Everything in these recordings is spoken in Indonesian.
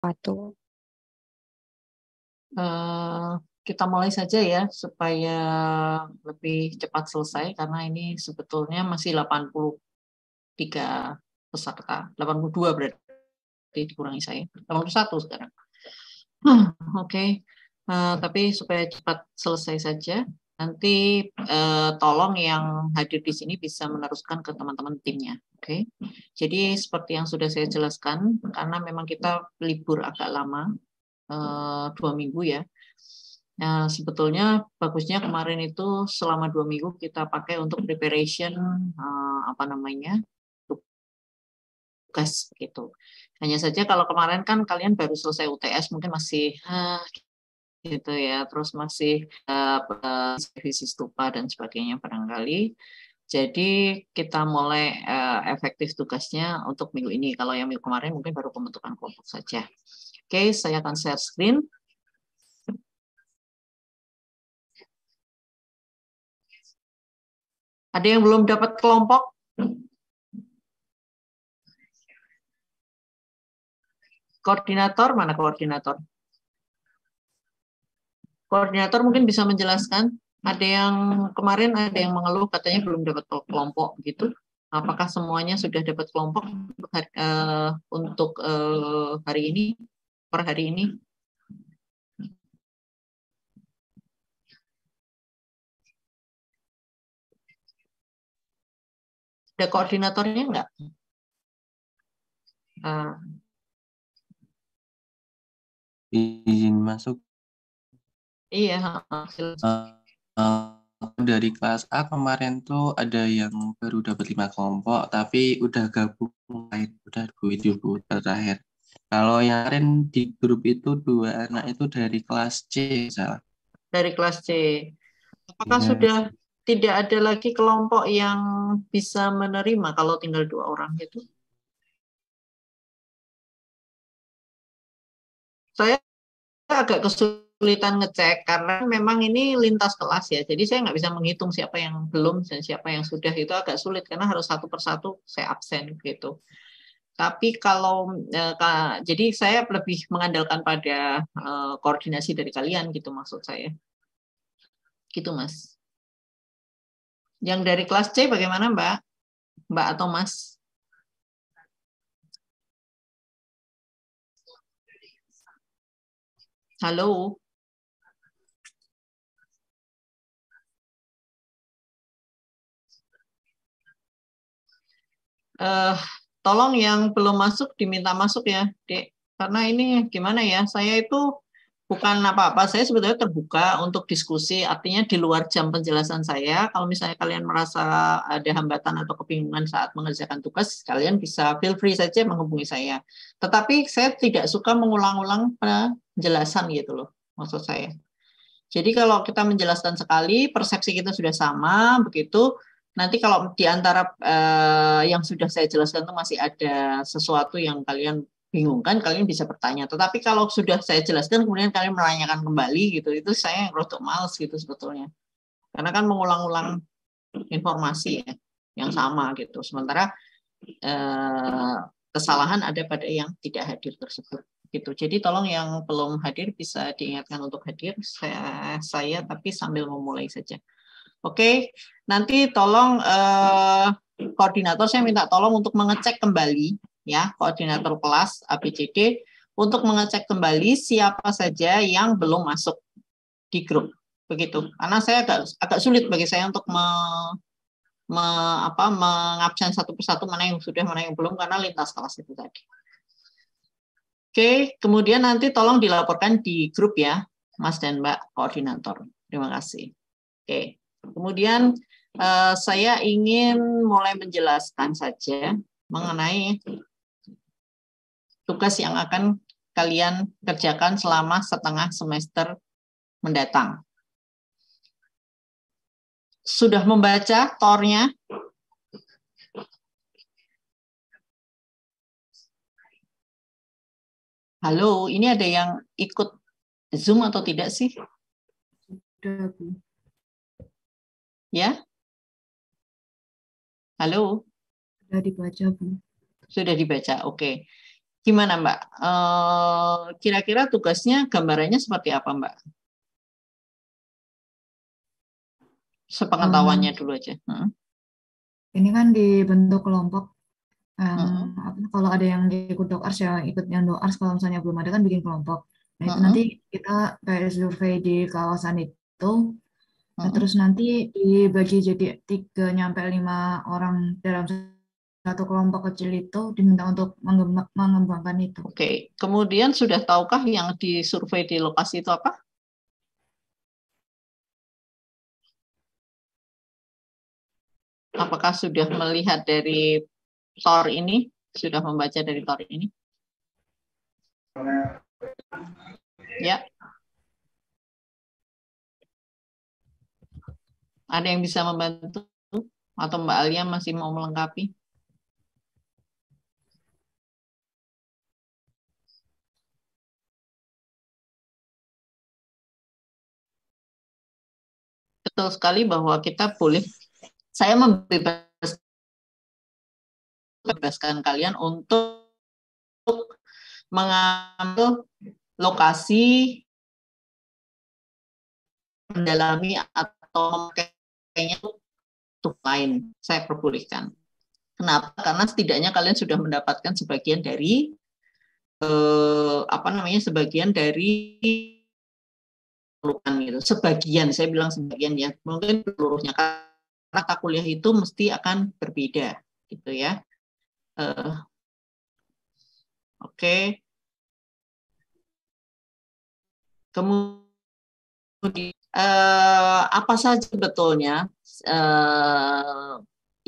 Waduh. Kita mulai saja ya supaya lebih cepat selesai karena ini sebetulnya masih 83 peserta, 82 berarti dikurangi saya, 81 sekarang. Oke. Tapi supaya cepat selesai saja, nanti tolong yang hadir di sini bisa meneruskan ke teman-teman timnya. Oke. Jadi seperti yang sudah saya jelaskan, karena memang kita libur agak lama, 2 minggu ya. Nah, sebetulnya bagusnya kemarin itu selama 2 minggu kita pakai untuk preparation apa namanya tugas gitu. Hanya saja kalau kemarin kan kalian baru selesai UTS mungkin masih gitu ya, terus masih revisi stupa dan sebagainya barangkali. Jadi kita mulai efektif tugasnya untuk minggu ini. Kalau yang minggu kemarin mungkin baru pembentukan kelompok saja. Oke, saya akan share screen. Ada yang belum dapat kelompok? Koordinator, mana koordinator? Koordinator mungkin bisa menjelaskan. Ada yang kemarin ada yang mengeluh katanya belum dapat kelompok gitu. Apakah semuanya sudah dapat kelompok untuk hari ini, per hari ini? Ada koordinatornya enggak? Izin masuk. Iya. Dari kelas A kemarin tuh ada yang baru dapat 5 kelompok, tapi udah gabung lain, udah Bu terakhir. Kalau yang kemarin di grup itu 2 anak itu dari kelas C, salah. Dari kelas C. Apakah Ya. sudah tidak ada lagi kelompok yang bisa menerima kalau tinggal 2 orang itu? Saya agak kesulitan ngecek karena memang ini lintas kelas ya. Jadi saya nggak bisa menghitung siapa yang belum dan siapa yang sudah, itu agak sulit karena harus satu persatu saya absen gitu. Tapi kalau jadi saya lebih mengandalkan pada koordinasi dari kalian gitu maksud saya. Gitu Mas. Yang dari kelas C bagaimana Mbak? Mbak atau Mas? Halo. Tolong yang belum masuk diminta masuk ya, Dek. Karena ini gimana ya, saya itu bukan apa-apa, saya sebetulnya terbuka untuk diskusi, artinya di luar jam penjelasan saya. Kalau misalnya kalian merasa ada hambatan atau kebingungan saat mengerjakan tugas, kalian bisa feel free saja menghubungi saya. Tetapi saya tidak suka mengulang-ulang penjelasan gitu loh, maksud saya. Jadi kalau kita menjelaskan sekali, persepsi kita sudah sama, begitu. Nanti kalau di antara yang sudah saya jelaskan itu masih ada sesuatu yang kalian bingung kan, kalian bisa bertanya. Tetapi kalau sudah saya jelaskan, kemudian kalian menanyakan kembali gitu, itu saya yang rotok males gitu sebetulnya. Karena kan mengulang-ulang informasi ya, yang sama gitu. Sementara kesalahan ada pada yang tidak hadir tersebut. Gitu. Jadi tolong yang belum hadir bisa diingatkan untuk hadir. Saya tapi sambil memulai saja. Oke, nanti tolong koordinator saya minta tolong untuk mengecek kembali ya, koordinator kelas ABCD untuk mengecek kembali siapa saja yang belum masuk di grup. Begitu. Karena saya agak sulit bagi saya untuk mengabsen satu persatu mana yang sudah, mana yang belum karena lintas kelas itu tadi. Oke, kemudian nanti tolong dilaporkan di grup ya, Mas dan Mbak koordinator. Terima kasih. Oke, kemudian saya ingin mulai menjelaskan saja mengenai tugas yang akan kalian kerjakan selama setengah semester mendatang. Sudah membaca tornya? Halo, ini ada yang ikut Zoom atau tidak sih? Sudah, Bu. Ya? Halo? Sudah dibaca, Bu. Sudah dibaca, oke. Gimana Mbak? Kira-kira tugasnya gambarannya seperti apa Mbak? Sepengetahuannya dulu aja. Ini kan dibentuk kelompok. Kalau ada yang ikut doars ya ikut yang doars, kalau misalnya belum ada kan bikin kelompok. Nah itu nanti kita kayak survei di kawasan itu. Nah, terus nanti dibagi jadi 3-5 orang dalam satu kelompok kecil itu, diminta untuk mengembangkan itu. Oke, kemudian sudah tahukah yang disurvei di lokasi itu apa? Apakah sudah melihat dari TOR ini? Sudah membaca dari TOR ini? Ya. Ada yang bisa membantu? Atau Mbak Alia masih mau melengkapi? Betul sekali bahwa kita boleh, saya membebaskan kalian untuk mengambil lokasi, mendalami atau memakainya untuk lain. Saya perbolehkan. Kenapa? Karena setidaknya kalian sudah mendapatkan sebagian dari sebagian dari gitu. Sebagian, saya bilang sebagian ya, mungkin seluruhnya, karena mata kuliah itu mesti akan berbeda, gitu ya. Oke. Kemudian apa saja sebetulnya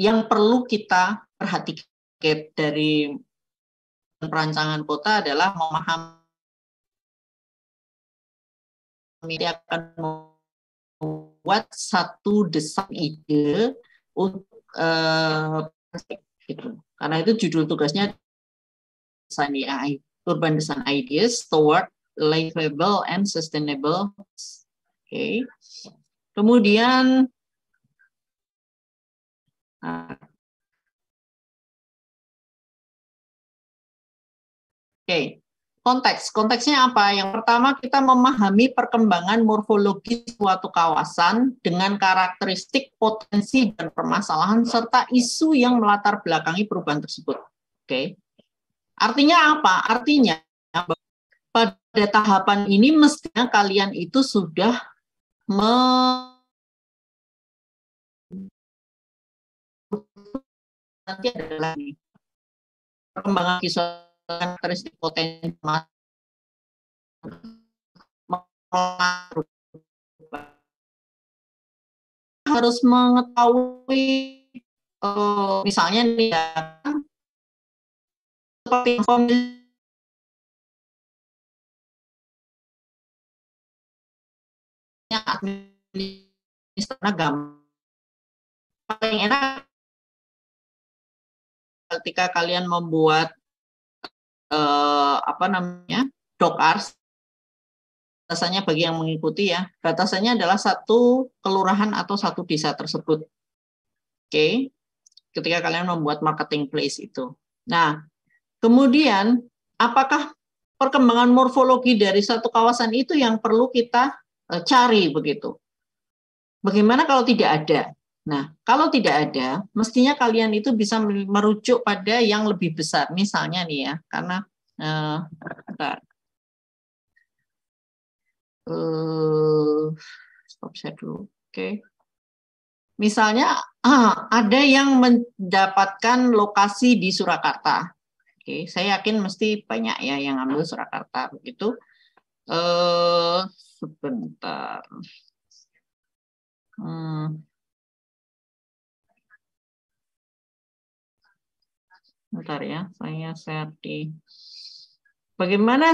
yang perlu kita perhatikan dari perancangan kota adalah memahami akan membuat satu desain ide untuk gitu. Karena itu judul tugasnya Urban Design Ideas Toward Livable and Sustainable. Oke. Kemudian konteksnya apa? Yang pertama, kita memahami perkembangan morfologi suatu kawasan dengan karakteristik, potensi, dan permasalahan, serta isu yang melatar belakangi perubahan tersebut. Oke. Artinya apa? Artinya pada tahapan ini mestinya kalian itu sudah nanti ada lagi perkembangan kisah karakteristik potensi harus mengetahui misalnya nih ya, seperti administrasi paling enak ketika kalian membuat DOCARS. Batasannya bagi yang mengikuti ya, batasannya adalah satu kelurahan atau satu desa tersebut. Oke, ketika kalian membuat marketing place itu. Nah, kemudian apakah perkembangan morfologi dari satu kawasan itu yang perlu kita cari begitu? Bagaimana kalau tidak ada? Nah, kalau tidak ada, mestinya kalian itu bisa merujuk pada yang lebih besar. Misalnya nih ya, karena stop share dulu. Oke. Misalnya ada yang mendapatkan lokasi di Surakarta. Oke, saya yakin mesti banyak ya yang ambil Surakarta begitu. Sebentar. Bentar ya, saya share di. Bagaimana?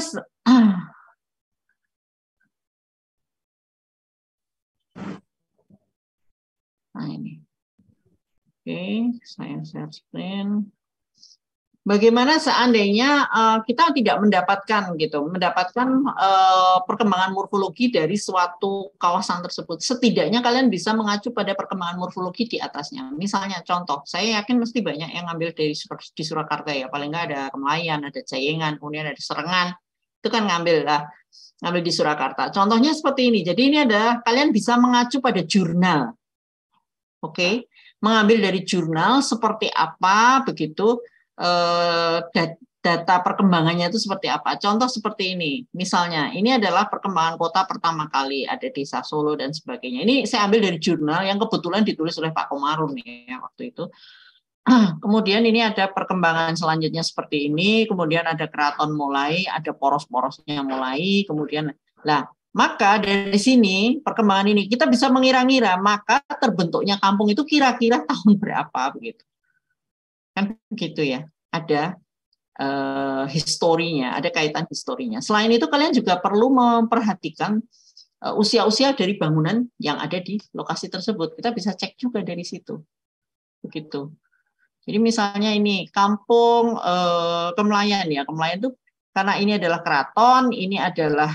Nah ini. Oke, saya share screen. bagaimana seandainya kita tidak mendapatkan perkembangan morfologi dari suatu kawasan tersebut. Setidaknya kalian bisa mengacu pada perkembangan morfologi di atasnya. Misalnya contoh, saya yakin mesti banyak yang ngambil di Surakarta ya. Paling nggak ada Kemlayan, ada Jayengan, kemudian ada Serengan. Itu kan ngambil di Surakarta. Contohnya seperti ini. Jadi ini adalah kalian bisa mengacu pada jurnal. Oke, mengambil dari jurnal seperti apa begitu. Data perkembangannya itu seperti apa. Contoh seperti ini, misalnya ini adalah perkembangan kota pertama kali, ada desa Solo dan sebagainya. Ini saya ambil dari jurnal yang kebetulan ditulis oleh Pak Komarun ya waktu itu. Kemudian ini ada perkembangan selanjutnya seperti ini, kemudian ada keraton mulai, ada poros-porosnya mulai, kemudian maka dari sini perkembangan ini kita bisa mengira-ngira, maka terbentuknya kampung itu kira-kira tahun berapa begitu. Kan begitu ya, ada historinya, ada kaitan historinya. Selain itu kalian juga perlu memperhatikan usia-usia dari bangunan yang ada di lokasi tersebut. Kita bisa cek juga dari situ. Begitu. Jadi misalnya ini kampung Kemlayan ya. Kemlayan itu karena ini adalah keraton, ini adalah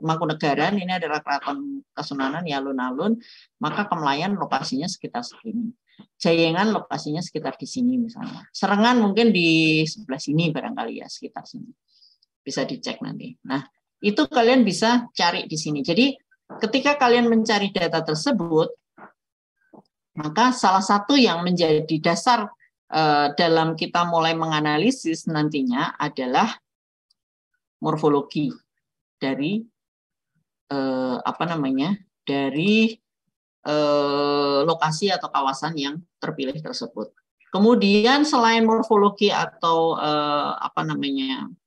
Mangkunegaran, ini adalah keraton Kasunanan ya, alun-alun, maka Kemlayan lokasinya sekitar segini. Jayengan lokasinya sekitar di sini misalnya. Serengan mungkin di sebelah sini barangkali ya, sekitar sini. Bisa dicek nanti. Nah, itu kalian bisa cari di sini. Jadi, ketika kalian mencari data tersebut, maka salah satu yang menjadi dasar dalam kita mulai menganalisis nantinya adalah morfologi dari dari lokasi atau kawasan yang terpilih tersebut. Kemudian selain morfologi atau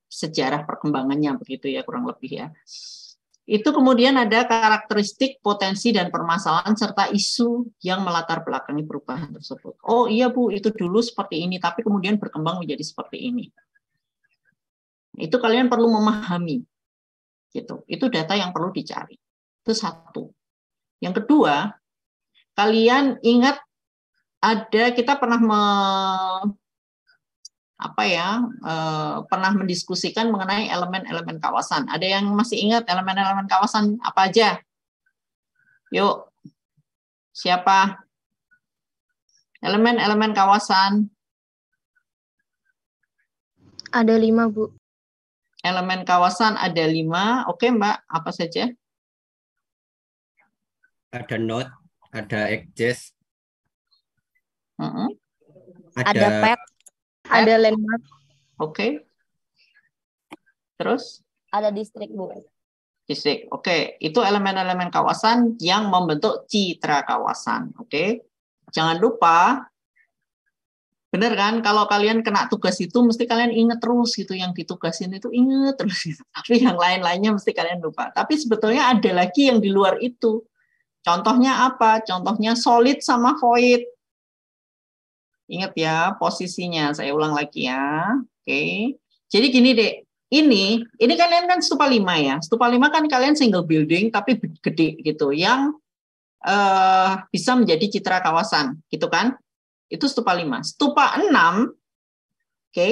sejarah perkembangannya begitu ya kurang lebih ya. Itu kemudian ada karakteristik, potensi dan permasalahan serta isu yang melatar belakangi perubahan tersebut. Oh iya Bu, itu dulu seperti ini tapi kemudian berkembang menjadi seperti ini. Itu kalian perlu memahami. Gitu. Itu data yang perlu dicari. Itu satu. Yang kedua, kalian ingat kita pernah pernah mendiskusikan mengenai elemen-elemen kawasan. Ada yang masih ingat elemen-elemen kawasan apa aja? Yuk, siapa? Elemen-elemen kawasan. Ada 5, Bu. Elemen kawasan ada 5. Oke, Mbak, apa saja? Ada node, ada edges, ada pet, ada landmark. Oke. Terus? Ada distrik, Bu. Distrik. Oke, itu elemen-elemen kawasan yang membentuk citra kawasan. Oke. Jangan lupa, benar kan? Kalau kalian kena tugas itu, mesti kalian ingat terus gitu. Yang ditugasin itu ingat terus. Gitu. Tapi yang lain-lainnya mesti kalian lupa. Tapi sebetulnya ada lagi yang di luar itu. Contohnya apa? Contohnya solid sama void. Ingat ya posisinya. Saya ulang lagi ya. Oke. Jadi gini deh. Ini kalian kan stupa 5 ya. Stupa 5 kan kalian single building tapi gede gitu. Yang bisa menjadi citra kawasan. Gitu kan? Itu stupa 5. Stupa 6, oke.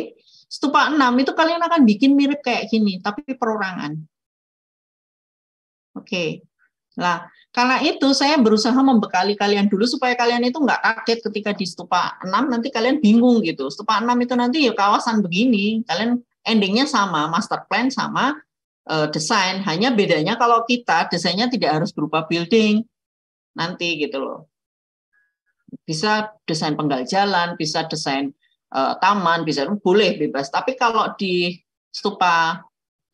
Stupa 6 itu kalian akan bikin mirip kayak gini, tapi perorangan. Oke. Nah, karena itu saya berusaha membekali kalian dulu supaya kalian itu nggak kaget ketika di stupa 6 nanti kalian bingung gitu. Stupa 6 itu nanti ya kawasan begini, kalian endingnya sama, master plan sama desain. Hanya bedanya kalau kita desainnya tidak harus berupa building nanti gitu loh. Bisa desain penggal jalan, bisa desain taman, bisa boleh bebas. Tapi kalau di stupa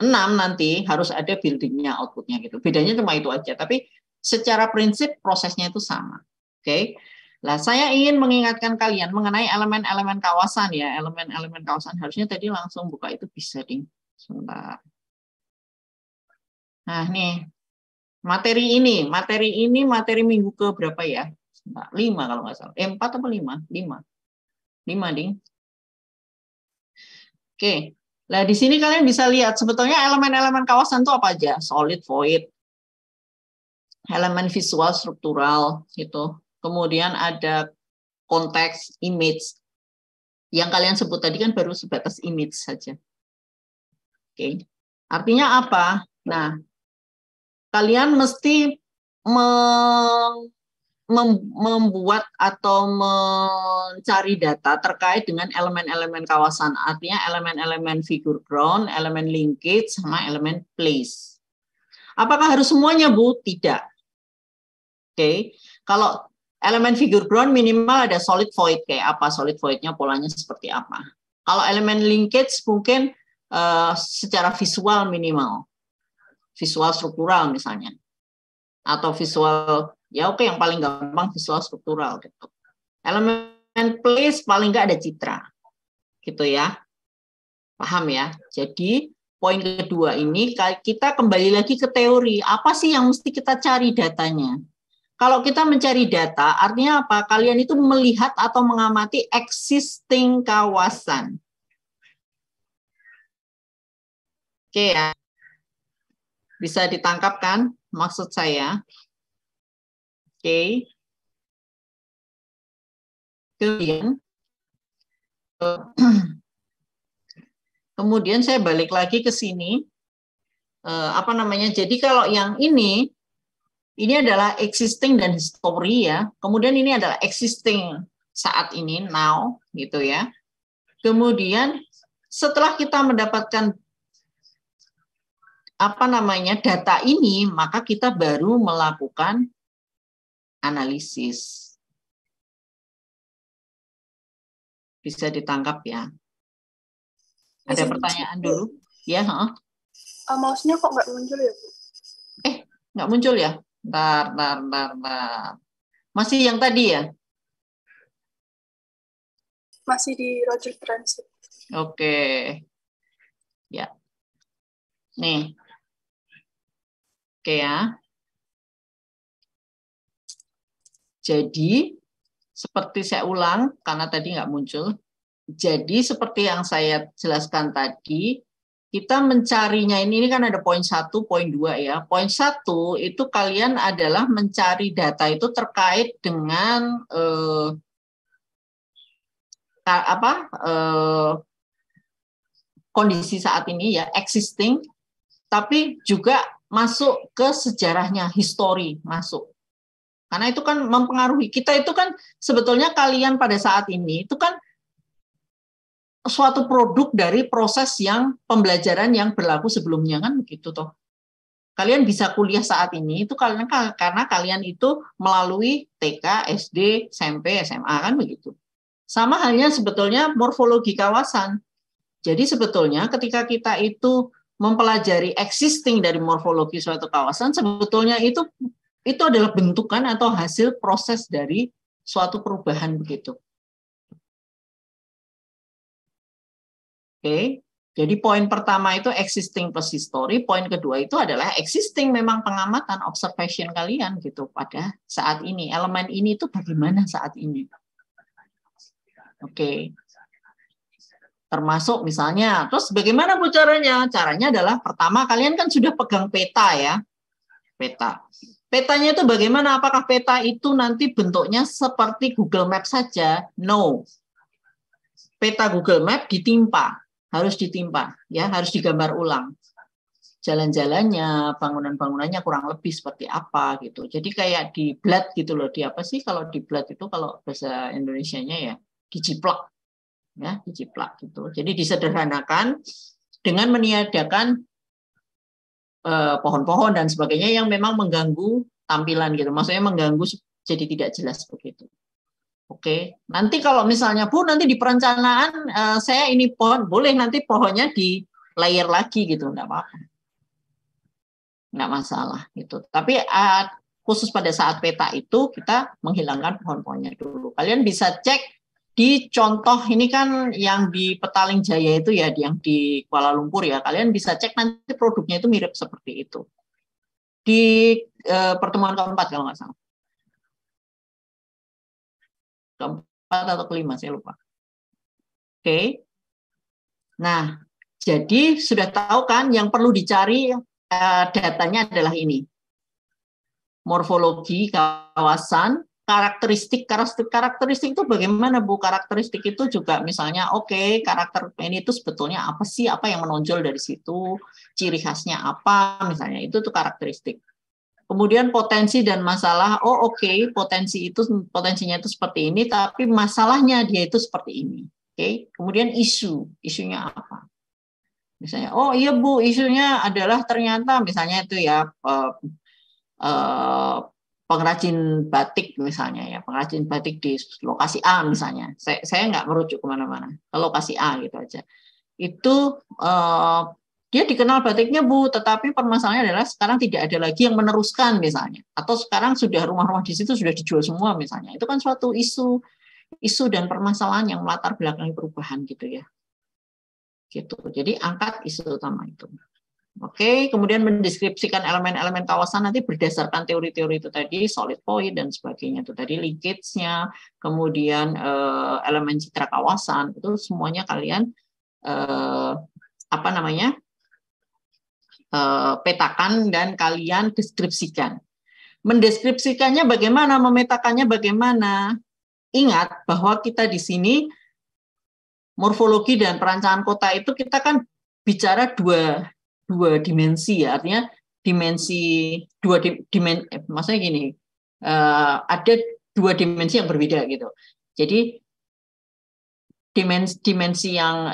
6 nanti harus ada buildingnya, outputnya gitu. Bedanya cuma itu aja. Tapi secara prinsip prosesnya itu sama. Oke. Nah, saya ingin mengingatkan kalian mengenai elemen-elemen kawasan ya. Elemen-elemen kawasan harusnya tadi langsung buka itu bisa ding. Sebentar. Nah, nih. Materi materi minggu ke berapa ya? 5 kalau nggak salah. 4 atau 5? 5 ding. Oke. Nah, di sini kalian bisa lihat sebetulnya elemen-elemen kawasan itu apa aja? Solid, void, elemen visual, struktural gitu. Kemudian ada konteks, image. Yang kalian sebut tadi kan baru sebatas image saja. Oke. Artinya apa? Nah, kalian mesti membuat atau mencari data terkait dengan elemen-elemen kawasan. Artinya elemen-elemen figure ground, elemen linkage, sama elemen place. Apakah harus semuanya, Bu? Tidak. Oke. Kalau elemen figure ground minimal ada solid void. Kayak apa solid void-nya, polanya seperti apa. Kalau elemen linkage mungkin secara visual minimal. Visual struktural misalnya. Atau visual, ya oke, yang paling gampang visual struktural gitu. Elemen place paling nggak ada citra. Gitu ya. Paham ya? Jadi poin kedua ini kita kembali lagi ke teori. Apa sih yang mesti kita cari datanya? Kalau kita mencari data, artinya apa? Kalian itu melihat atau mengamati existing kawasan. Oke ya. Bisa ditangkap kan maksud saya? Oke. Kemudian saya balik lagi ke sini. Jadi kalau yang ini adalah existing dan history ya. Kemudian ini adalah existing saat ini, now, gitu ya. Kemudian setelah kita mendapatkan data ini, maka kita baru melakukan analisis. Bisa ditangkap ya. Ada pertanyaan dulu? Ya, mouse-nya kok nggak muncul ya, Bu? Nggak muncul ya? Bentar. Masih yang tadi ya? Masih di Roger Transit. Oke. Ya. Nih. Oke ya. Jadi, seperti saya ulang, karena tadi nggak muncul. Jadi, seperti yang saya jelaskan tadi, kita mencarinya ini kan ada poin 1, poin 2 ya. Poin 1 itu kalian adalah mencari data itu terkait dengan kondisi saat ini ya, existing, tapi juga masuk ke sejarahnya, histori masuk. Karena itu kan mempengaruhi. Kita itu kan sebetulnya kalian pada saat ini itu kan suatu produk dari proses yang pembelajaran yang berlaku sebelumnya kan begitu toh. Kalian bisa kuliah saat ini itu karena kalian itu melalui TK, SD, SMP, SMA kan begitu. Sama halnya sebetulnya morfologi kawasan. Jadi sebetulnya ketika kita itu mempelajari existing dari morfologi suatu kawasan, sebetulnya itu adalah bentukan atau hasil proses dari suatu perubahan begitu. Oke, jadi poin pertama itu existing plus history, poin kedua itu adalah existing memang pengamatan observation kalian gitu pada saat ini. Elemen ini itu bagaimana saat ini. Oke. Termasuk misalnya, terus bagaimana Bu caranya? Caranya adalah pertama kalian kan sudah pegang peta ya. Peta. Petanya itu bagaimana? Apakah peta itu nanti bentuknya seperti Google Map saja? No. Peta Google Map ditimpa, harus ditimpa, ya, harus digambar ulang. Jalan-jalannya, bangunan-bangunannya kurang lebih seperti apa gitu. Jadi kayak di blad gitu loh. Di apa sih kalau di blad itu kalau bahasa Indonesianya ya diciplak. Ya, diciplak gitu. Jadi disederhanakan dengan meniadakan pohon-pohon dan sebagainya yang memang mengganggu tampilan gitu. Maksudnya mengganggu jadi tidak jelas begitu. Oke. Nanti kalau misalnya Bu nanti di perencanaan saya ini pohon, boleh nanti pohonnya di layer lagi gitu, enggak apa-apa. Enggak masalah gitu. Tapi khusus pada saat peta itu kita menghilangkan pohon-pohonnya dulu. Kalian bisa cek di contoh ini kan yang di Petaling Jaya itu ya, yang di Kuala Lumpur ya, kalian bisa cek nanti produknya itu mirip seperti itu. Di pertemuan keempat kalau nggak salah. Keempat atau kelima, saya lupa. Oke. Nah, jadi sudah tahu kan yang perlu dicari datanya adalah ini. Morfologi kawasan, karakteristik itu bagaimana Bu? Karakteristik itu juga misalnya karakter ini itu sebetulnya apa sih, apa yang menonjol dari situ, ciri khasnya apa misalnya, itu tuh karakteristik. Kemudian potensi dan masalah, potensinya itu seperti ini, tapi masalahnya dia itu seperti ini. Kemudian isunya apa? Misalnya, iya Bu, isunya adalah ternyata misalnya itu ya pengrajin batik misalnya ya, pengrajin batik di lokasi A misalnya. Saya nggak merujuk kemana-mana, ke lokasi A gitu aja. Itu dia dikenal batiknya Bu, tetapi permasalahannya adalah sekarang tidak ada lagi yang meneruskan misalnya, atau sekarang sudah rumah-rumah di situ sudah dijual semua misalnya. Itu kan suatu isu dan permasalahan yang melatar belakangi perubahan gitu ya. Gitu. Jadi angkat isu utama itu. Kemudian mendeskripsikan elemen-elemen kawasan nanti berdasarkan teori-teori itu tadi, solid point dan sebagainya itu tadi, linkage-nya, kemudian elemen citra kawasan, itu semuanya kalian petakan dan kalian deskripsikan. Mendeskripsikannya bagaimana, memetakannya bagaimana? Ingat bahwa kita di sini morfologi dan perancangan kota itu kita kan bicara dua dimensi ya, artinya maksudnya gini, ada dua dimensi yang berbeda gitu. Jadi dimensi yang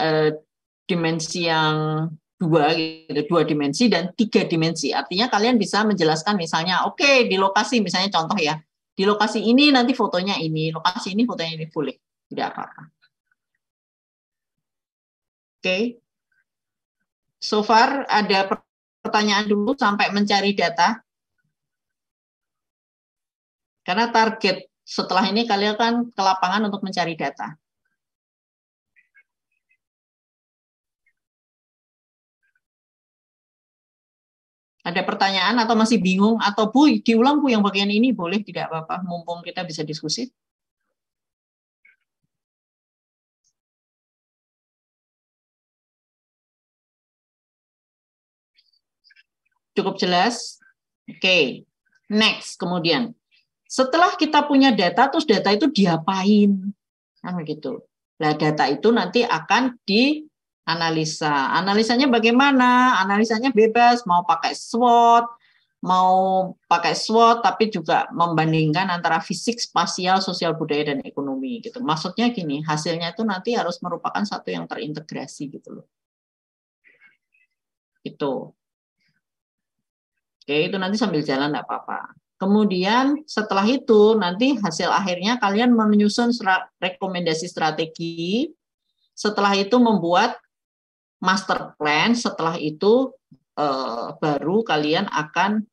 dua dimensi dan tiga dimensi. Artinya kalian bisa menjelaskan misalnya, di lokasi misalnya contoh ya, di lokasi ini nanti fotonya ini, lokasi ini fotonya ini, boleh, tidak apa-apa. So far ada pertanyaan dulu sampai mencari data. Karena target setelah ini kalian kan ke lapangan untuk mencari data. Ada pertanyaan atau masih bingung? Atau Bu, diulang Bu yang bagian ini, boleh, tidak apa-apa, mumpung kita bisa diskusi. Cukup jelas? Next, kemudian. Setelah kita punya data, terus data itu diapain? Kan begitu. Nah, data itu nanti akan dianalisa. Analisanya bagaimana? Analisanya bebas, mau pakai SWOT, tapi juga membandingkan antara fisik, spasial, sosial, budaya, dan ekonomi. Gitu. Maksudnya gini, hasilnya itu nanti harus merupakan satu yang terintegrasi gitu loh. Itu. Itu nanti sambil jalan enggak apa-apa. Kemudian setelah itu nanti hasil akhirnya kalian menyusun rekomendasi strategi. Setelah itu membuat master plan. Setelah itu baru kalian akan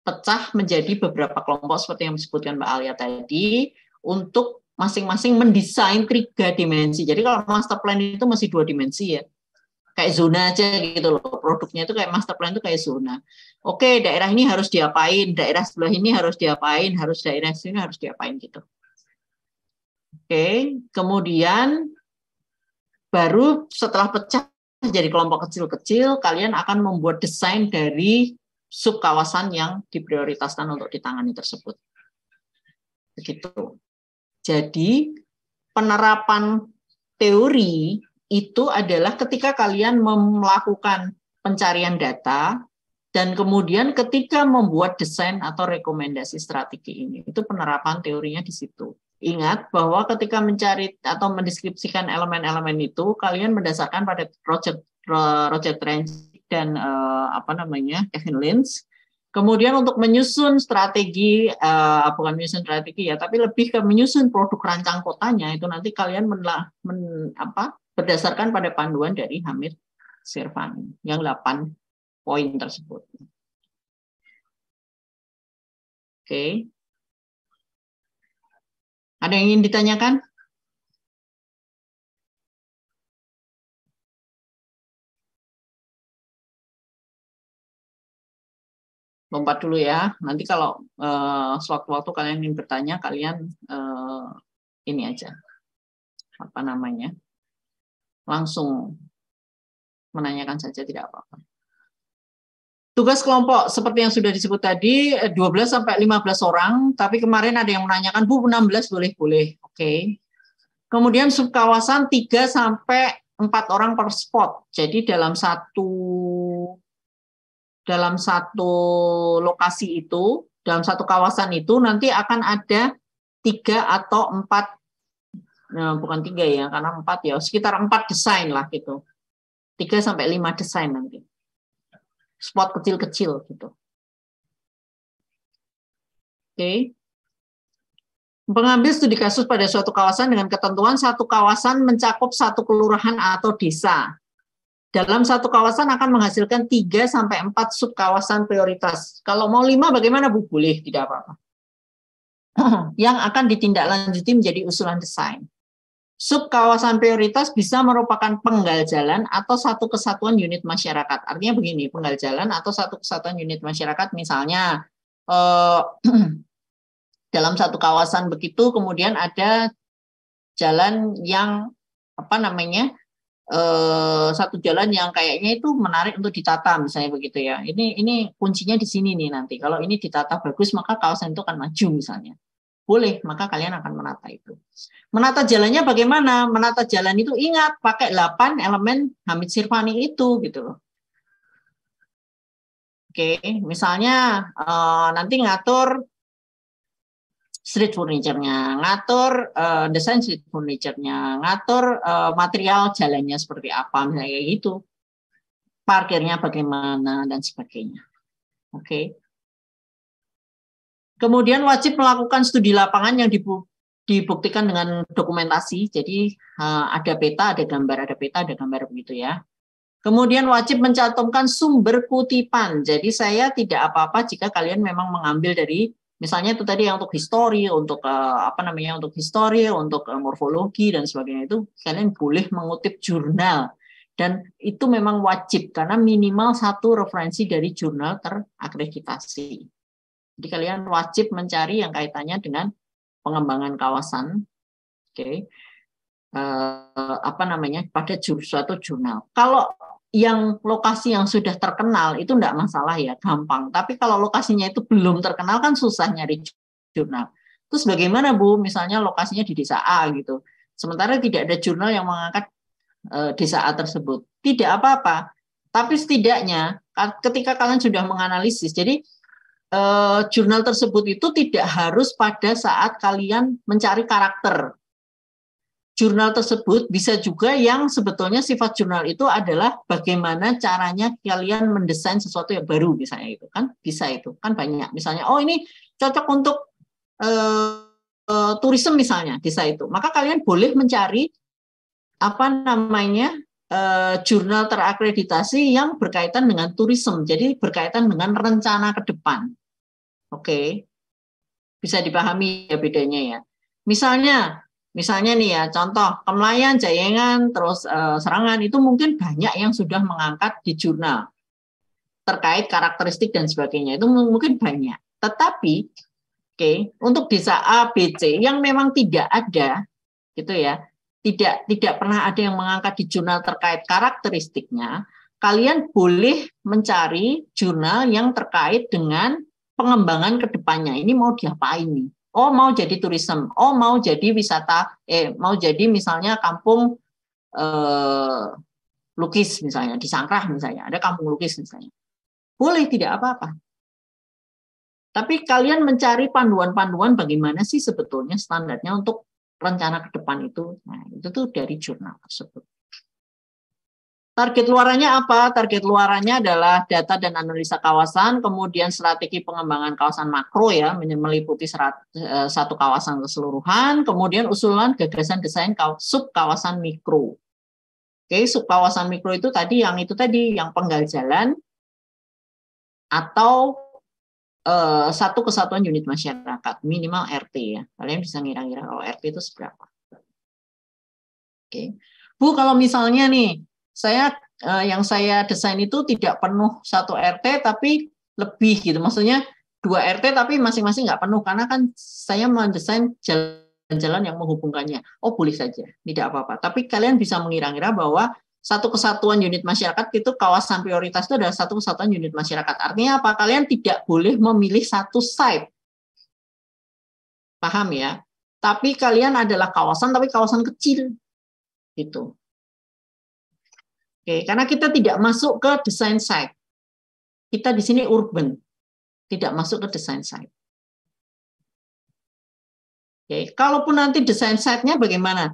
pecah menjadi beberapa kelompok seperti yang disebutkan Mbak Alia tadi untuk masing-masing mendesain 3 dimensi. Jadi kalau master plan itu masih 2 dimensi ya. Kayak zona aja gitu loh, produknya itu kayak master plan itu kayak zona. Daerah ini harus diapain, daerah sebelah ini harus diapain, daerah sini harus diapain gitu. Kemudian baru setelah pecah jadi kelompok kecil-kecil, kalian akan membuat desain dari sub kawasan yang diprioritaskan untuk ditangani tersebut. Begitu. Jadi penerapan teori itu adalah ketika kalian melakukan pencarian data dan kemudian ketika membuat desain atau rekomendasi strategi ini. Itu penerapan teorinya di situ. Ingat bahwa ketika mencari atau mendeskripsikan elemen-elemen itu, kalian berdasarkan pada Roger Tranchik dan Kevin Lynch. Kemudian untuk menyusun strategi, bukan menyusun strategi ya, tapi lebih ke menyusun produk rancang kotanya, itu nanti kalian berdasarkan pada panduan dari Hamid Sirvani yang 8 poin tersebut. Ada yang ingin ditanyakan? Lompat dulu ya. Nanti kalau sewaktu-waktu kalian ingin bertanya, kalian ini aja. Langsung menanyakan saja, tidak apa-apa. Tugas kelompok seperti yang sudah disebut tadi 12 sampai 15 orang, tapi kemarin ada yang menanyakan, Bu, 16 boleh. Oke. Kemudian subkawasan 3 sampai 4 orang per spot. Jadi dalam satu lokasi itu, dalam satu kawasan itu nanti akan ada 3 atau 4, nah bukan 3 ya, karena 4 ya, sekitar 4 desain lah gitu. 3 sampai 5 desain nanti. Spot kecil-kecil gitu. Oke. Pengambil studi kasus pada suatu kawasan dengan ketentuan satu kawasan mencakup satu kelurahan atau desa. Dalam satu kawasan akan menghasilkan 3 sampai 4 subkawasan prioritas. Kalau mau 5 bagaimana, Bu? Boleh, tidak apa-apa. Yang akan ditindaklanjuti menjadi usulan desain. Subkawasan prioritas bisa merupakan penggal jalan atau satu kesatuan unit masyarakat. Artinya begini, penggal jalan atau satu kesatuan unit masyarakat, misalnya dalam satu kawasan begitu, kemudian ada jalan yang satu jalan yang kayaknya itu menarik untuk ditata, misalnya begitu ya. Ini kuncinya di sini nih nanti. Kalau ini ditata bagus, maka kawasan itu akan maju misalnya. Boleh, maka kalian akan menata itu. Menata jalannya bagaimana? Menata jalan itu ingat pakai 8 elemen Hamid Sirvani itu gitu loh. Oke, misalnya nanti ngatur street furniture-nya, ngatur desain street furniture-nya, ngatur material jalannya seperti apa, misalnya kayak gitu. Parkirnya bagaimana dan sebagainya. Oke. Kemudian wajib melakukan studi lapangan yang dibuktikan dengan dokumentasi. Jadi ada peta, ada gambar begitu ya. Kemudian wajib mencantumkan sumber kutipan. Jadi saya tidak apa-apa jika kalian memang mengambil dari, misalnya itu tadi yang untuk histori, untuk untuk morfologi dan sebagainya, itu kalian boleh mengutip jurnal. Dan itu memang wajib karena minimal 1 referensi dari jurnal terakreditasi. Jadi kalian wajib mencari yang kaitannya dengan pengembangan kawasan, pada suatu jurnal. Kalau yang lokasi yang sudah terkenal itu enggak masalah ya, gampang. Tapi kalau lokasinya itu belum terkenal kan susah nyari jurnal. Terus bagaimana, Bu? Misalnya lokasinya di desa A gitu. Sementara tidak ada jurnal yang mengangkat desa A tersebut. Tidak apa-apa. Tapi setidaknya ketika kalian sudah menganalisis, jadi jurnal tersebut itu tidak harus pada saat kalian mencari karakter. Jurnal tersebut bisa juga yang sebetulnya sifat jurnal itu adalah bagaimana caranya kalian mendesain sesuatu yang baru, misalnya itu kan bisa, itu kan banyak. Misalnya, oh ini cocok untuk turisme misalnya, desa itu. Maka kalian boleh mencari jurnal terakreditasi yang berkaitan dengan turisme, jadi berkaitan dengan rencana ke depan. Oke, bisa dipahami ya bedanya ya. Misalnya nih ya, contoh Kemlayan, Jayengan, terus Serangan itu mungkin banyak yang sudah mengangkat di jurnal terkait karakteristik dan sebagainya, itu mungkin banyak. Tetapi untuk desa A, B, C yang memang tidak ada, gitu ya, tidak pernah ada yang mengangkat di jurnal terkait karakteristiknya, kalian boleh mencari jurnal yang terkait dengan pengembangan ke depannya. Ini mau diapain nih? Oh, mau jadi turisme. Oh, mau jadi wisata. Mau jadi misalnya kampung lukis misalnya, di Sangkrah misalnya. Ada kampung lukis misalnya. Boleh, tidak apa-apa. Tapi kalian mencari panduan-panduan bagaimana sih sebetulnya standarnya untuk rencana ke depan itu. Nah, itu tuh dari jurnal tersebut. Target luarannya apa? Target luarannya adalah data dan analisa kawasan, kemudian strategi pengembangan kawasan makro ya, meliputi satu kawasan keseluruhan, kemudian usulan gagasan desain sub kawasan mikro. Sub kawasan mikro itu tadi yang penggal jalan atau satu kesatuan unit masyarakat, minimal RT ya. Kalian bisa ngira-ngira kalau RT itu seberapa. Bu, kalau misalnya nih, yang saya desain itu tidak penuh 1 RT tapi lebih gitu, maksudnya 2 RT tapi masing-masing nggak penuh, karena kan saya mendesain jalan-jalan yang menghubungkannya. Oh, boleh saja, tidak apa-apa. Tapi kalian bisa mengira-ngira bahwa satu kesatuan unit masyarakat itu kawasan prioritas itu adalah satu kesatuan unit masyarakat. Artinya apa? Kalian tidak boleh memilih satu site. Paham ya? Tapi kalian adalah kawasan, tapi kawasan kecil. Gitu. Oke, karena kita tidak masuk ke design site. Kita di sini urban. Tidak masuk ke design site. Oke, kalaupun nanti design site-nya bagaimana?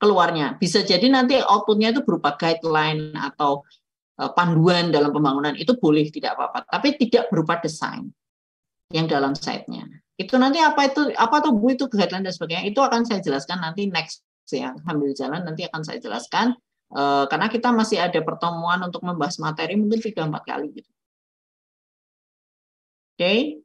Keluarnya bisa jadi nanti outputnya itu berupa guideline atau panduan dalam pembangunan, itu boleh, tidak apa-apa, tapi tidak berupa desain yang dalam site-nya. Itu nanti apa tuh Bu, itu guideline dan sebagainya, itu akan saya jelaskan nanti next ya, sambil jalan nanti akan saya jelaskan, karena kita masih ada pertemuan untuk membahas materi mungkin 3-4 kali gitu. Oke.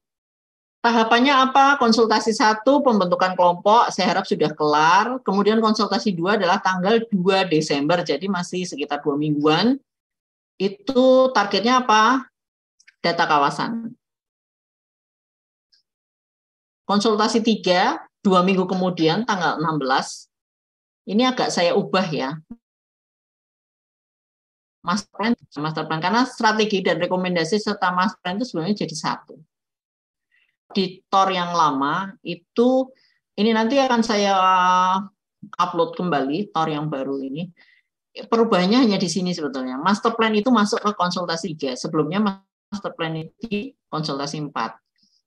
Tahapannya apa? Konsultasi 1, pembentukan kelompok, saya harap sudah kelar. Kemudian konsultasi 2 adalah tanggal 2 Desember, jadi masih sekitar 2 mingguan. Itu targetnya apa? Data kawasan. Konsultasi 3, 2 minggu kemudian, tanggal 16. Ini agak saya ubah ya. Master plan, karena strategi dan rekomendasi serta master plan itu sebenarnya jadi satu. Di TOR yang lama itu, ini nanti akan saya upload kembali TOR yang baru ini. Perubahannya hanya di sini sebetulnya. Master plan itu masuk ke konsultasi 3. Sebelumnya master plan itu di konsultasi 4.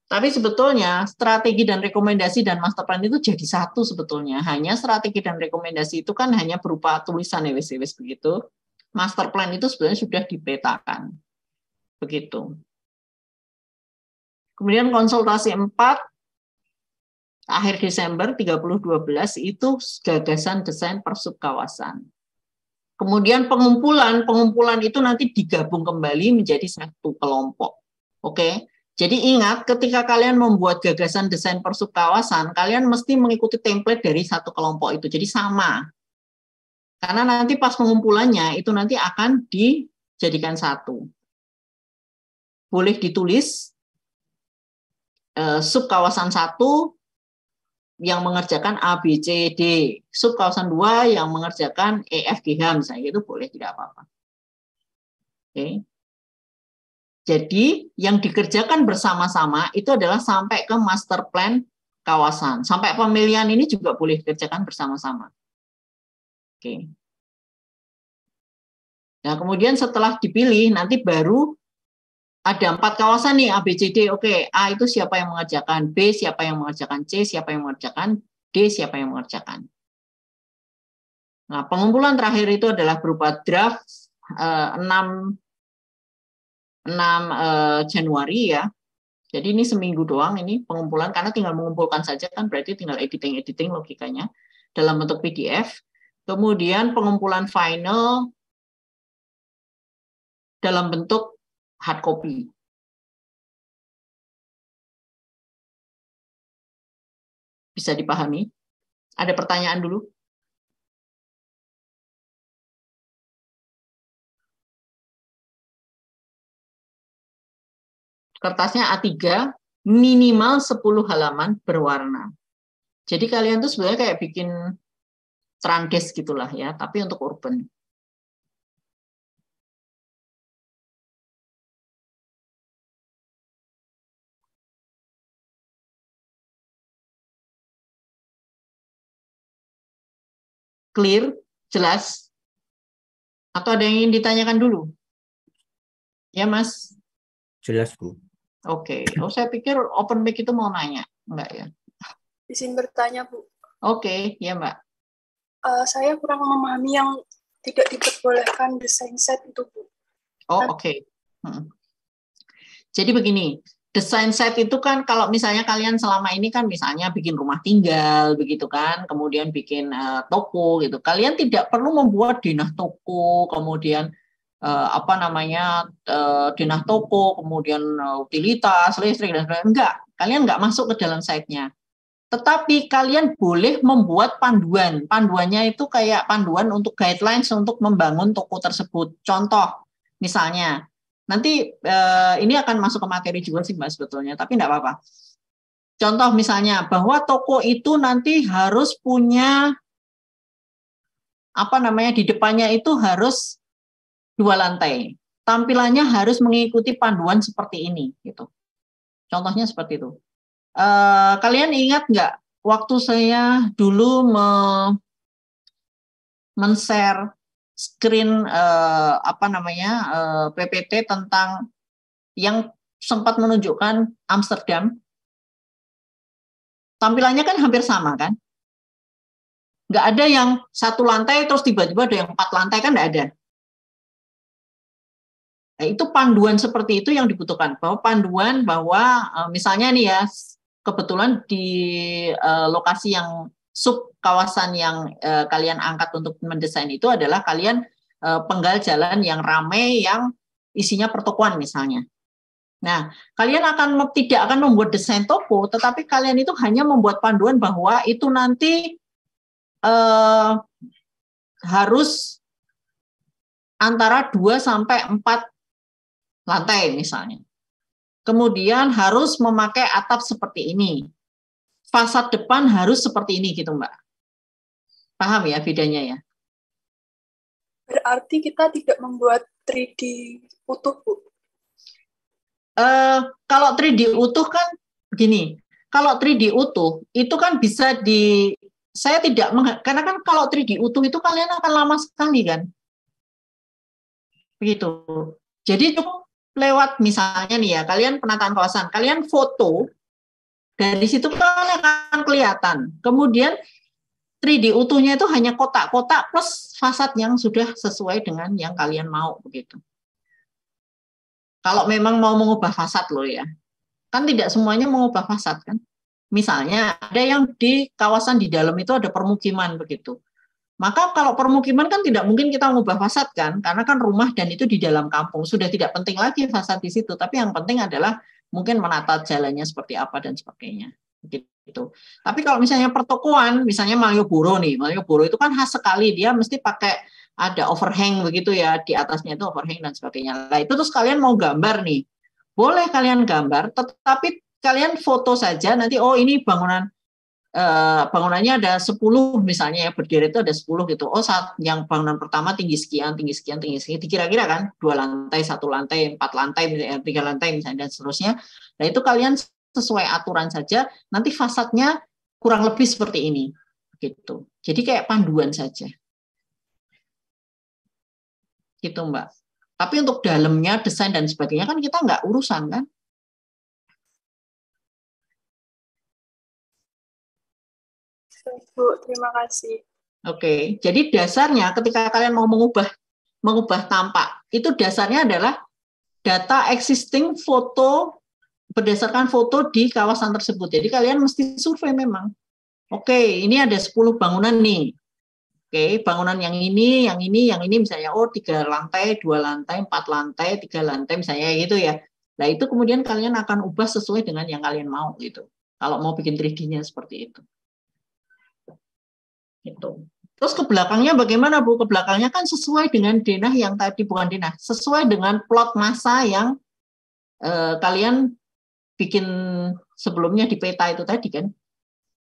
Tapi sebetulnya strategi dan rekomendasi dan master plan itu jadi satu sebetulnya. Hanya strategi dan rekomendasi itu kan hanya berupa tulisan ya wes begitu. Master plan itu sebenarnya sudah dipetakan. Begitu. Kemudian konsultasi 4, akhir Desember 30/12 itu gagasan desain persub kawasan. Kemudian pengumpulan itu nanti digabung kembali menjadi satu kelompok. Oke, jadi ingat ketika kalian membuat gagasan desain persub kawasan, kalian mesti mengikuti template dari satu kelompok itu, jadi sama. Karena nanti pas pengumpulannya itu nanti akan dijadikan satu. Boleh ditulis sub kawasan 1 yang mengerjakan A, B, C, D. Sub kawasan 2 yang mengerjakan E, F, G, H misalnya, itu boleh, tidak apa-apa. Oke. Jadi yang dikerjakan bersama-sama itu adalah sampai ke master plan kawasan. Sampai pemilihan ini juga boleh dikerjakan bersama-sama. Oke. Nah, kemudian setelah dipilih nanti baru ada 4 kawasan nih, A, B, C, D. Oke, A itu siapa yang mengerjakan, B siapa yang mengerjakan, C siapa yang mengerjakan, D siapa yang mengerjakan. Nah, pengumpulan terakhir itu adalah berupa draft 6 Januari ya. Jadi ini seminggu doang ini pengumpulan, karena tinggal mengumpulkan saja kan, berarti tinggal editing logikanya dalam bentuk PDF. Kemudian pengumpulan final dalam bentuk hard copy. Bisa dipahami? Ada pertanyaan dulu? Kertasnya A3, minimal 10 halaman berwarna. Jadi kalian tuh sebenarnya kayak bikin Trandes gitulah ya, tapi untuk urban. Clear? Jelas? Atau ada yang ingin ditanyakan dulu? Ya, Mas? Jelas, Bu. Oke. Oh, saya pikir open mic itu mau nanya. Enggak ya? Izin bertanya, Bu. Oke, ya, Mbak. Saya kurang memahami yang tidak diperbolehkan desain set itu, Bu. Oh, oke. Jadi begini, desain set itu kan kalau misalnya kalian selama ini kan misalnya bikin rumah tinggal begitu kan, kemudian bikin toko gitu. Kalian tidak perlu membuat denah toko, kemudian denah toko, kemudian utilitas, listrik dan sebagainya. Enggak, kalian enggak masuk ke dalam site-nya. Tetapi kalian boleh membuat panduan. Panduannya itu kayak panduan untuk guidelines untuk membangun toko tersebut. Contoh, misalnya, nanti ini akan masuk ke materi juga sih Mbak sebetulnya, tapi enggak apa-apa. Contoh misalnya, bahwa toko itu nanti harus punya di depannya itu harus 2 lantai. Tampilannya harus mengikuti panduan seperti ini, gitu. Contohnya seperti itu. Kalian ingat nggak waktu saya dulu men-share screen PPT tentang yang sempat menunjukkan Amsterdam? Tampilannya kan hampir sama kan? Nggak ada yang 1 lantai terus tiba-tiba ada yang 4 lantai, kan nggak ada. Nah, itu panduan seperti itu yang dibutuhkan. Panduan bahwa misalnya nih ya, kebetulan di lokasi yang sub kawasan yang kalian angkat untuk mendesain itu adalah kalian penggal jalan yang ramai yang isinya pertokoan misalnya. Nah, kalian tidak akan membuat desain toko, tetapi kalian itu hanya membuat panduan bahwa itu nanti harus antara 2 sampai 4 lantai misalnya. Kemudian harus memakai atap seperti ini. Fasad depan harus seperti ini gitu, Mbak. Paham ya bedanya ya? Berarti kita tidak membuat 3D utuh, Bu? Kalau 3D utuh kan begini. Kalau 3D utuh itu kan bisa karena kan kalau 3D utuh itu kalian akan lama sekali kan. Begitu. Jadi cukup lewat misalnya nih ya, kalian penataan kawasan, kalian foto, dari situ kan akan kelihatan. Kemudian 3D utuhnya itu hanya kotak-kotak plus fasad yang sudah sesuai dengan yang kalian mau begitu. Kalau memang mau mengubah fasad loh ya, kan tidak semuanya mengubah fasad kan. Misalnya ada yang di kawasan di dalam itu ada permukiman begitu. Maka kalau permukiman kan tidak mungkin kita mengubah fasad kan, karena kan rumah dan itu di dalam kampung. Sudah tidak penting lagi fasad di situ, tapi yang penting adalah mungkin menata jalannya seperti apa dan sebagainya. Gitu. Tapi kalau misalnya pertokoan, misalnya Malioboro nih, Malioboro itu kan khas sekali, dia mesti pakai ada overhang begitu ya, di atasnya itu overhang dan sebagainya. Nah itu terus kalian mau gambar nih, boleh kalian gambar, tetapi kalian foto saja nanti, oh ini bangunannya ada 10 misalnya ya, berderet itu ada 10 gitu. Oh saat yang bangunan pertama tinggi sekian, dikira-kira kan 2 lantai, 1 lantai, 4 lantai, 3 lantai misalnya dan seterusnya. Nah itu kalian sesuai aturan saja, nanti fasadnya kurang lebih seperti ini gitu. Jadi kayak panduan saja. Gitu Mbak. Tapi untuk dalamnya, desain dan sebagainya kan kita nggak urusan kan. Bu, terima kasih. Oke, jadi dasarnya ketika kalian mau mengubah tampak, itu dasarnya adalah data existing foto berdasarkan foto di kawasan tersebut. Jadi kalian mesti survei memang. Oke, ini ada 10 bangunan nih. Oke, bangunan yang ini misalnya 3 lantai, 2 lantai, 4 lantai, 3 lantai misalnya gitu ya. Nah, itu kemudian kalian akan ubah sesuai dengan yang kalian mau gitu. Kalau mau bikin 3D-nya seperti itu. Gitu. Terus ke belakangnya bagaimana Bu? Ke belakangnya kan sesuai dengan denah yang tadi, bukan denah, sesuai dengan plot masa yang kalian bikin sebelumnya di peta itu tadi kan.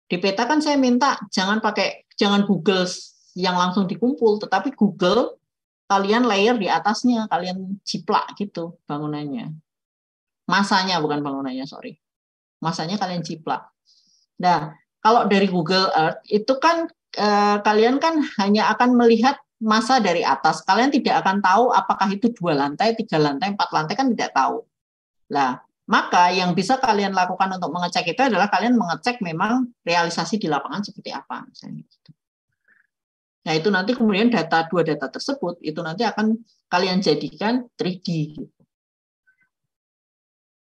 Di peta kan saya minta jangan Google yang langsung dikumpul, tetapi Google kalian layer di atasnya, kalian jiplak gitu bangunannya. Masanya bukan bangunannya, sorry. Masanya kalian jiplak. Nah, kalau dari Google Earth itu kan kalian kan hanya akan melihat masa dari atas. Kalian tidak akan tahu apakah itu 2 lantai, 3 lantai, 4 lantai, kan tidak tahu. Nah, maka yang bisa kalian lakukan untuk mengecek itu adalah kalian mengecek memang realisasi di lapangan seperti apa. Misalnya gitu. Nah, itu nanti kemudian 2 data tersebut itu nanti akan kalian jadikan 3D. Gitu.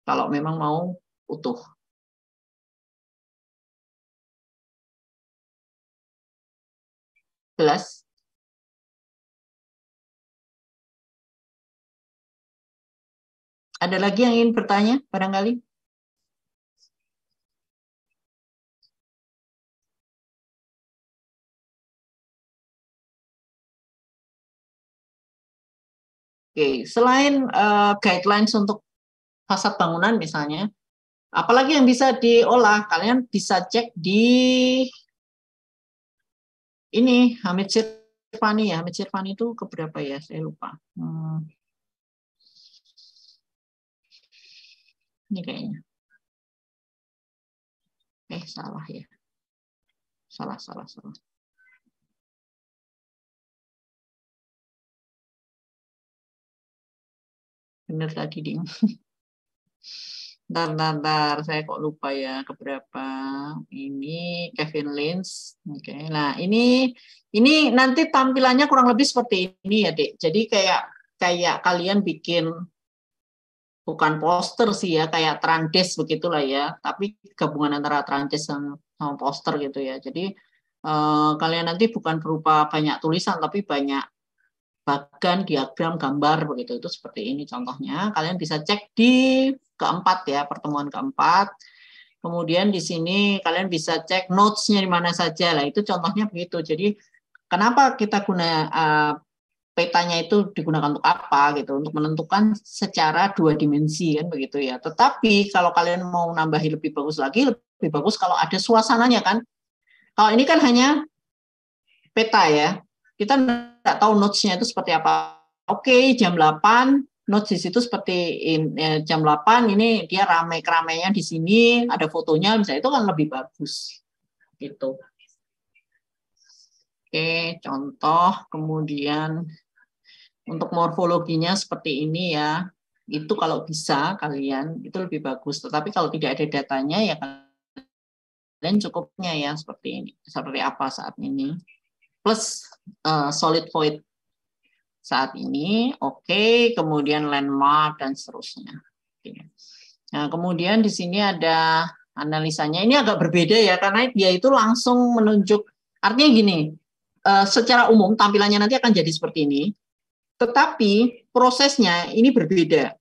Kalau memang mau utuh. Jelas? Ada lagi yang ingin bertanya barangkali? Oke, selain guidelines untuk fasad bangunan misalnya, apalagi yang bisa diolah? Kalian bisa cek di ini Hamid Irfani ya, Miss Irfani itu keberapa ya? Saya lupa. Ini kayaknya. Salah ya. Salah. Benar tadi, Ding. Bentar, saya kok lupa ya keberapa. Ini Kevin Lynch. Oke. Nah, ini nanti tampilannya kurang lebih seperti ini ya, Dek. Jadi kayak kalian bikin bukan poster sih ya, kayak Trandes begitulah ya, tapi gabungan antara Trandes sama poster gitu ya. Jadi kalian nanti bukan berupa banyak tulisan, tapi banyak bagan, diagram, gambar begitu. Itu seperti ini contohnya. Kalian bisa cek di keempat ya, pertemuan keempat. Kemudian di sini kalian bisa cek notes-nya di mana saja lah. Itu contohnya begitu. Jadi kenapa kita guna petanya itu digunakan untuk apa gitu? Untuk menentukan secara 2 dimensi kan begitu ya. Tetapi kalau kalian mau nambahi lebih bagus lagi, lebih bagus kalau ada suasananya kan. Kalau ini kan hanya peta ya. Kita nggak tahu notes-nya itu seperti apa. Oke, jam 8 notes di situ seperti jam 8 ini dia keramainya di sini, ada fotonya, misalnya itu kan lebih bagus. Gitu. Oke, contoh kemudian untuk morfologinya seperti ini ya. Itu kalau bisa kalian itu lebih bagus. Tetapi kalau tidak ada datanya ya kalian cukupnya ya seperti ini. Seperti apa saat ini. Plus solid void saat ini, oke, kemudian landmark dan seterusnya. Nah, kemudian di sini ada analisanya. Ini agak berbeda ya, karena dia itu langsung menunjuk, artinya gini, secara umum tampilannya nanti akan jadi seperti ini, tetapi prosesnya ini berbeda.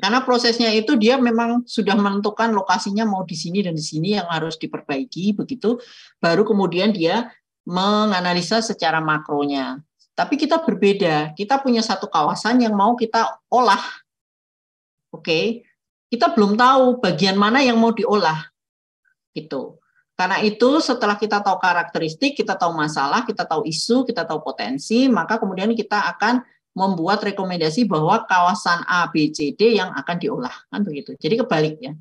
Karena prosesnya itu dia memang sudah menentukan lokasinya mau di sini dan di sini yang harus diperbaiki, begitu, baru kemudian dia menganalisa secara makronya. Tapi kita berbeda, kita punya satu kawasan yang mau kita olah. Oke, kita belum tahu bagian mana yang mau diolah. Gitu. Karena itu setelah kita tahu karakteristik, kita tahu masalah, kita tahu isu, kita tahu potensi, maka kemudian kita akan membuat rekomendasi bahwa kawasan A, B, C, D yang akan diolah. Kan begitu. Jadi kebalik ya.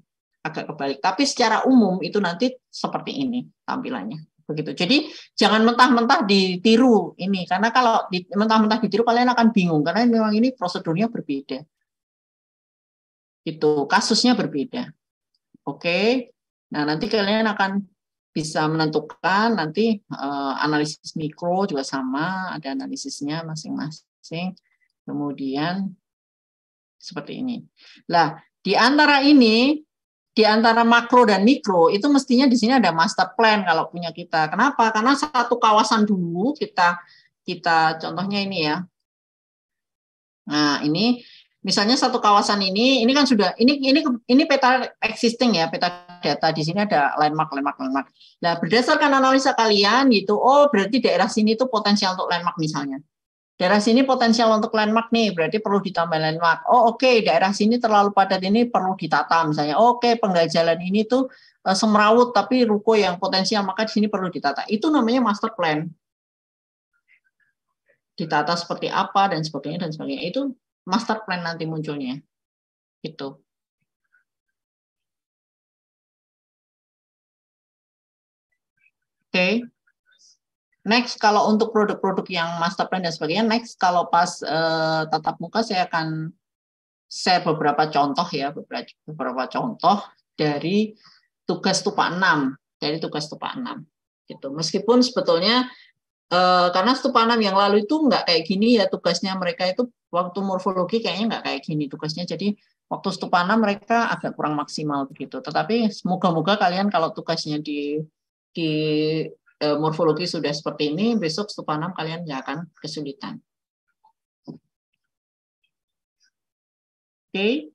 Agak kebalik. Tapi secara umum itu nanti seperti ini tampilannya. Begitu. Jadi jangan mentah-mentah ditiru ini, karena kalau mentah-mentah ditiru kalian akan bingung karena memang ini prosedurnya berbeda. Itu kasusnya berbeda. Oke. Nah, nanti kalian akan bisa menentukan nanti analisis mikro juga sama, ada analisisnya masing-masing. Kemudian seperti ini. Nah, di antara ini di antara makro dan mikro itu mestinya di sini ada master plan kalau punya kita. Kenapa? Karena satu kawasan dulu kita contohnya ini ya. Nah, ini misalnya satu kawasan ini kan sudah ini peta existing ya, peta data di sini ada landmark. Nah, berdasarkan analisa kalian gitu, oh berarti daerah sini tuh potensial untuk landmark misalnya. Daerah sini potensial untuk landmark nih, berarti perlu ditambah landmark. Oh oke, daerah sini terlalu padat ini perlu ditata misalnya. Oke, penggajalan ini tuh semrawut tapi ruko yang potensial, maka di sini perlu ditata. Itu namanya master plan. Ditata seperti apa dan sebagainya. Itu master plan nanti munculnya. Gitu. Oke. Next, kalau untuk produk-produk yang master plan dan sebagainya, next kalau pas tatap muka saya akan share beberapa contoh ya, beberapa contoh dari tugas Stupa 6, gitu. Meskipun sebetulnya karena Stupa 6 yang lalu itu nggak kayak gini ya tugasnya, mereka itu waktu morfologi kayaknya nggak kayak gini tugasnya, jadi waktu Stupa 6 mereka agak kurang maksimal begitu. Tetapi semoga-moga kalian kalau tugasnya di morfologi sudah seperti ini, besok Stupa 6 kalian nggak akan kesulitan. Oke.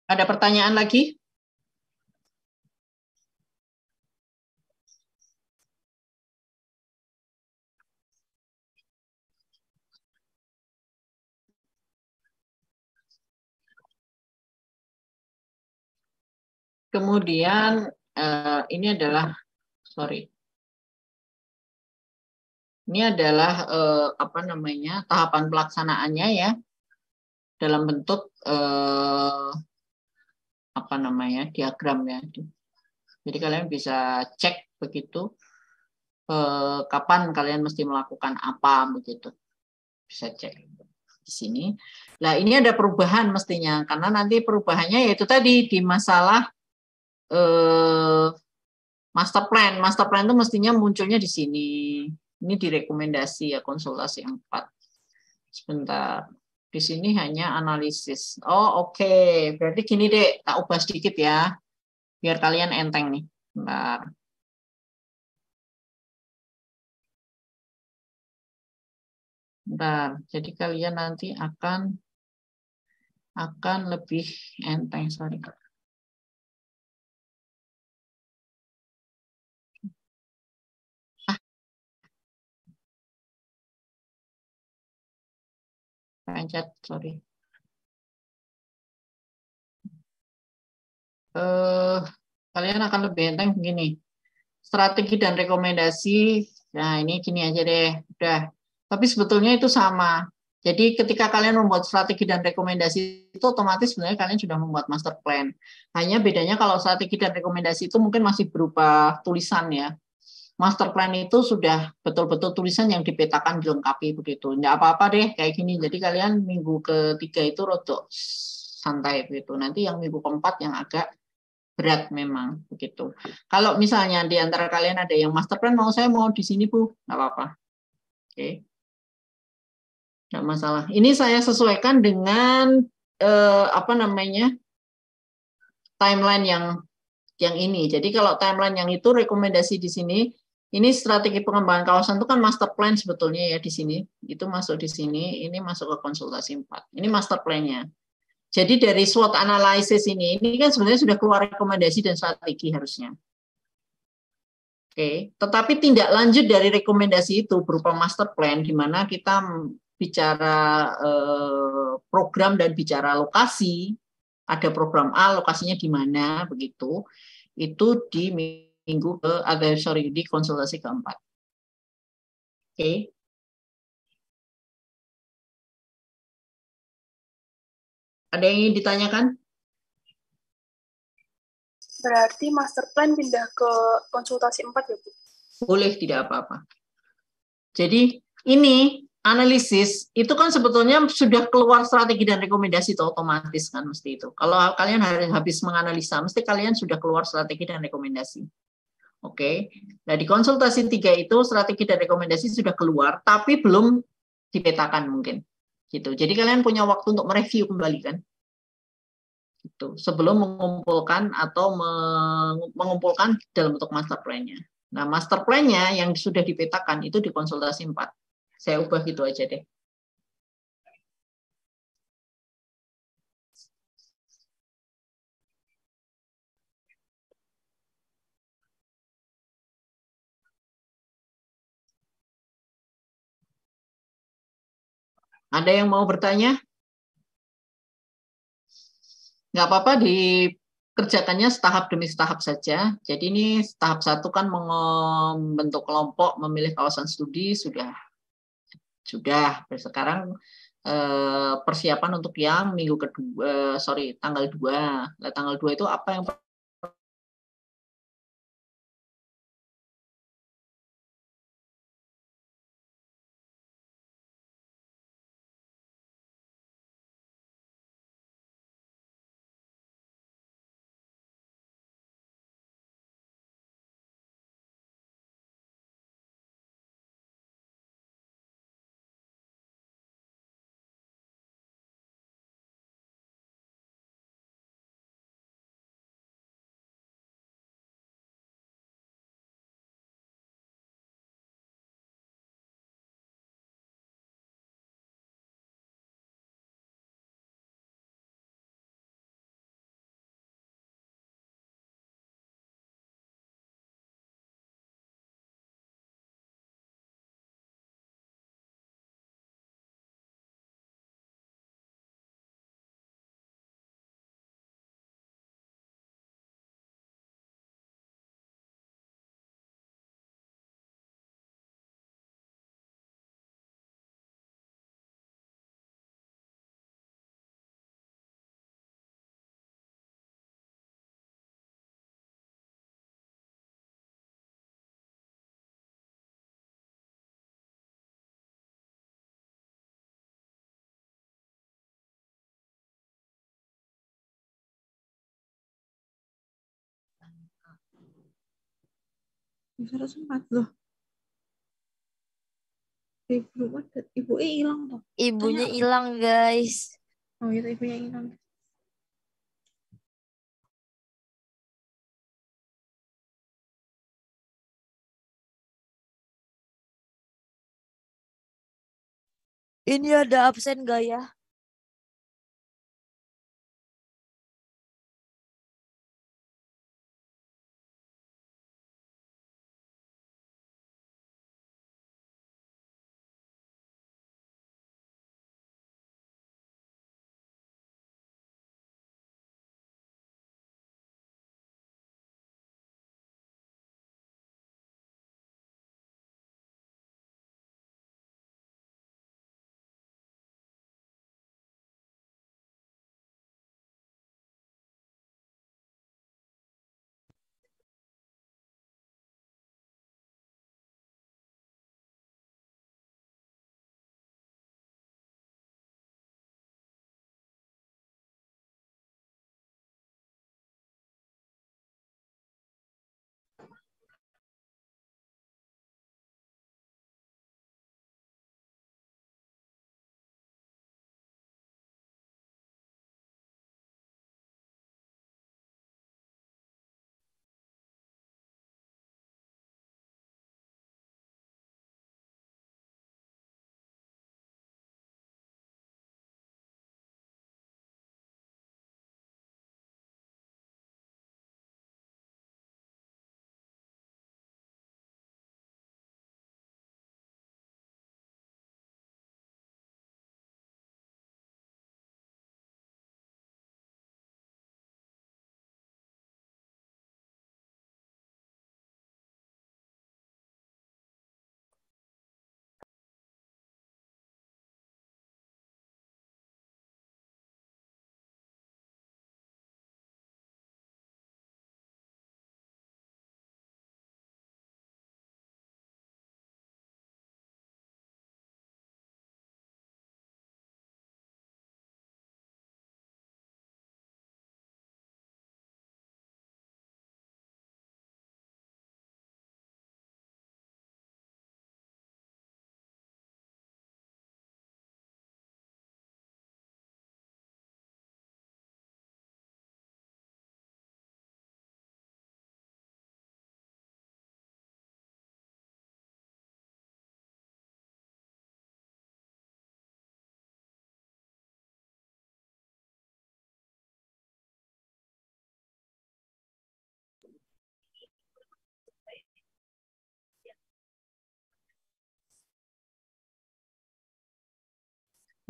Ada pertanyaan lagi? Kemudian ini adalah, sorry. Ini adalah apa namanya tahapan pelaksanaannya ya dalam bentuk apa namanya diagram ya. Jadi kalian bisa cek begitu kapan kalian mesti melakukan apa begitu. Bisa cek di sini. Nah, ini ada perubahan mestinya karena nanti perubahannya yaitu tadi di masalah master plan. Master plan itu mestinya munculnya di sini. Ini direkomendasi ya konsultasi 4. Sebentar. Di sini hanya analisis. Oh, oke. Berarti gini deh, tak ubah sedikit ya. Biar kalian enteng nih. Bentar. Bentar. Jadi kalian nanti akan lebih enteng, sorry. Pencet, sorry. Kalian akan lebih enteng begini. Strategi dan rekomendasi. Nah, ini gini aja deh. Udah. Tapi sebetulnya itu sama. Jadi ketika kalian membuat strategi dan rekomendasi itu otomatis sebenarnya kalian sudah membuat master plan. Hanya bedanya kalau strategi dan rekomendasi itu mungkin masih berupa tulisan ya. Master plan itu sudah betul-betul tulisan yang dipetakan dilengkapi begitu. Nggak apa-apa deh kayak gini. Jadi kalian minggu ketiga itu rodok santai begitu. Nanti yang minggu keempat yang agak berat memang begitu. Kalau misalnya di antara kalian ada yang master plan saya mau di sini Bu, nggak apa-apa. Oke. Nggak masalah. Ini saya sesuaikan dengan apa namanya? Timeline yang ini. Jadi kalau timeline yang itu rekomendasi di sini, ini strategi pengembangan kawasan itu kan master plan sebetulnya ya di sini. Itu masuk di sini, ini masuk ke konsultasi 4. Ini master plan-nya. Jadi dari SWOT analysis ini kan sebenarnya sudah keluar rekomendasi dan strategi harusnya. Oke, tetapi tindak lanjut dari rekomendasi itu berupa master plan di mana kita bicara program dan bicara lokasi. Ada program A, lokasinya di mana begitu. Itu di minggu di konsultasi keempat. Oke. Ada yang ingin ditanyakan? Berarti master plan pindah ke konsultasi 4 ya, Bu? Boleh, tidak apa-apa. Jadi ini analisis itu kan sebetulnya sudah keluar strategi dan rekomendasi itu otomatis kan mesti itu. Kalau kalian habis menganalisa, mesti kalian sudah keluar strategi dan rekomendasi. Oke. Nah, di konsultasi 3 itu strategi dan rekomendasi sudah keluar, tapi belum dipetakan mungkin. Gitu. Jadi kalian punya waktu untuk mereview kembali kan. Gitu. Sebelum mengumpulkan atau mengumpulkan dalam bentuk master plan-nya. Nah, master plan-nya yang sudah dipetakan itu di konsultasi 4. Saya ubah gitu aja deh. Ada yang mau bertanya? Nggak apa-apa, dikerjakannya setahap demi setahap saja. Jadi ini tahap 1 kan membentuk kelompok, memilih kawasan studi, sudah. Sekarang persiapan untuk yang minggu kedua, tanggal 2. Nah, tanggal 2 itu apa yang Bisa sempat loh. Ibu hilang toh. Ibunya hilang, guys. Oh itu ibunya hilang. Ini ada absen gak ya?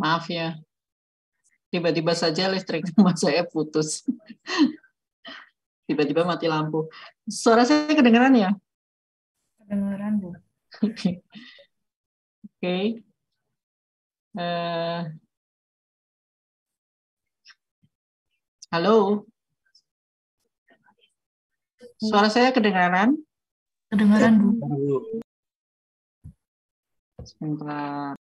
Maaf ya, tiba-tiba saja listrik rumah saya putus. Tiba-tiba mati lampu. Suara saya kedengeran ya? Kedengeran, Bu. Oke. Oke. Halo. Suara saya kedengaran? Kedengeran, Bu. Sebentar.